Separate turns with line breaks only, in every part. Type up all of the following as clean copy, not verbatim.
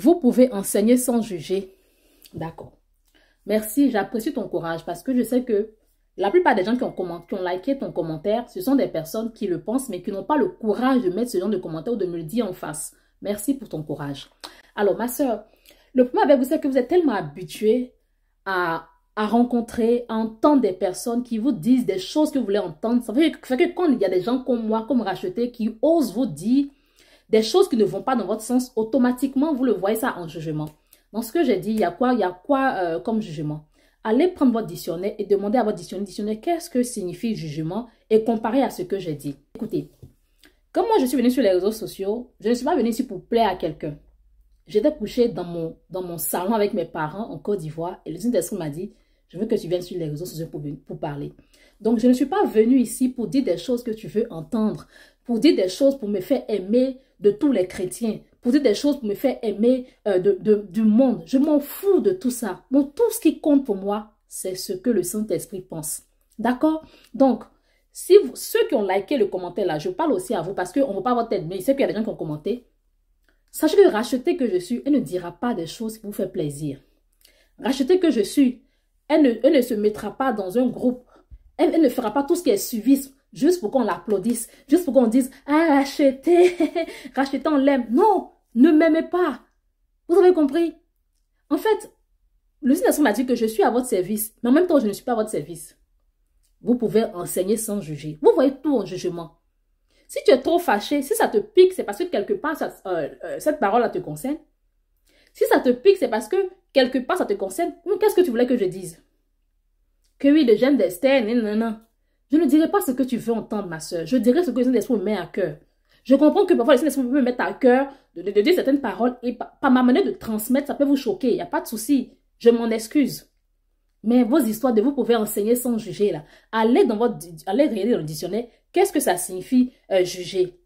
Vous pouvez enseigner sans juger. D'accord. Merci, j'apprécie ton courage parce que je sais que la plupart des gens qui ont liké ton commentaire, ce sont des personnes qui le pensent mais qui n'ont pas le courage de mettre ce genre de commentaire ou de me le dire en face. Merci pour ton courage. Alors, ma soeur, le problème avec vous, c'est que vous êtes tellement habitué à rencontrer, à entendre des personnes qui vous disent des choses que vous voulez entendre. Ça fait que quand il y a des gens comme moi, comme Racheté, qui osent vous dire des choses qui ne vont pas dans votre sens, automatiquement, vous le voyez ça en jugement. Dans ce que j'ai dit, il y a quoi comme jugement? Allez prendre votre dictionnaire et demandez à votre dictionnaire qu'est-ce que signifie jugement et comparez à ce que j'ai dit. Écoutez, comme moi je suis venue sur les réseaux sociaux, je ne suis pas venue ici pour plaire à quelqu'un. J'étais couchée dans mon salon avec mes parents en Côte d'Ivoire et le Saint-Esprit m'a dit, je veux que tu viennes sur les réseaux sociaux pour parler. Donc, je ne suis pas venue ici pour dire des choses que tu veux entendre, pour dire des choses pour me faire aimer de tous les chrétiens, pour dire des choses pour me faire aimer du monde. Je m'en fous de tout ça. Donc, tout ce qui compte pour moi, c'est ce que le Saint-Esprit pense. D'accord? Donc, si ceux qui ont liké le commentaire là, je parle aussi à vous parce qu'on ne veut pas votre tête, mais il sait qu'il y a des gens qui ont commenté. Sachez que Racheté que je suis, elle ne dira pas des choses qui vous font plaisir. Racheté que je suis, elle ne se mettra pas dans un groupe. Elle ne fera pas tout ce qui est suivisme juste pour qu'on l'applaudisse, juste pour qu'on dise « Ah, Racheté, Racheté, on l'aime. » Non, ne m'aimez pas. Vous avez compris? En fait, le Saint-Esprit m'a dit que je suis à votre service, mais en même temps, je ne suis pas à votre service. Vous pouvez enseigner sans juger. Vous voyez tout en jugement. Si tu es trop fâché, si ça te pique, c'est parce que quelque part, cette parole-là te concerne. Si ça te pique, c'est parce que quelque part, ça te concerne. Qu'est-ce que tu voulais que je dise? Que oui, le gène d'Esther, non. Je ne dirai pas ce que tu veux entendre, ma soeur. Je dirai ce que le Saint-Esprit me met à cœur. Je comprends que parfois le Saint-Esprit peut me mettre à cœur de dire certaines paroles et par ma manière de transmettre, ça peut vous choquer. Il n'y a pas de souci. Je m'en excuse. Mais vos histoires de vous pouvez enseigner sans juger là. Allez regarder dans le dictionnaire. Qu'est-ce que ça signifie juger?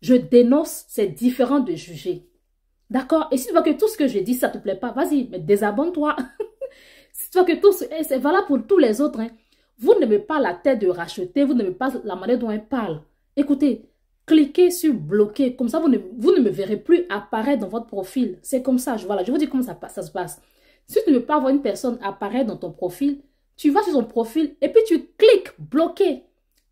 Je dénonce, c'est différent de juger. D'accord? Et si tu vois que tout ce que je dis, ça ne te plaît pas, vas-y, mais désabonne-toi. Si tu vois que tout, c'est valable pour tous les autres. Hein. Vous n'aimez pas la tête de Racheté, vous n'aimez pas la manière dont elle parle. Écoutez, cliquez sur bloquer. Comme ça, vous ne me verrez plus apparaître dans votre profil. C'est comme ça, voilà, je vous dis comment ça se passe. Si tu ne veux pas voir une personne apparaître dans ton profil, tu vas sur son profil et puis tu cliques bloquer.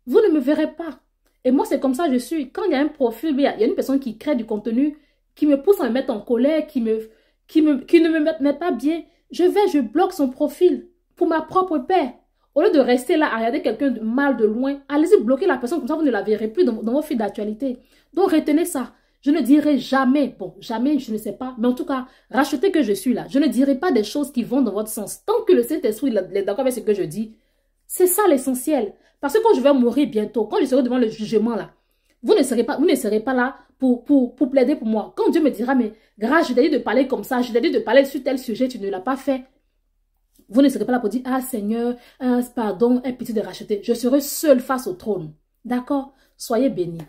Vous ne me verrez pas. Et moi, c'est comme ça que je suis. Quand il y a un profil, il y a une personne qui crée du contenu, qui me pousse à me mettre en colère, qui ne me met pas bien, je bloque son profil pour ma propre paix. Au lieu de rester là à regarder quelqu'un de mal de loin, allez-y bloquer la personne, comme ça vous ne la verrez plus dans vos fils d'actualité. Donc retenez ça. Je ne dirai jamais, bon, jamais, je ne sais pas, mais en tout cas, Racheté que je suis là, je ne dirai pas des choses qui vont dans votre sens. Tant que le Saint-Esprit est d'accord avec ce que je dis, c'est ça l'essentiel. Parce que quand je vais mourir bientôt, quand je serai devant le jugement là, vous ne serez pas là pour plaider pour moi. Quand Dieu me dira, mais grâce, je t'ai dit de parler comme ça, je t'ai dit de parler sur tel sujet, tu ne l'as pas fait. Vous ne serez pas là pour dire, ah Seigneur, pardon, un petit de Racheté. Je serai seul face au trône. D'accord? Soyez bénis.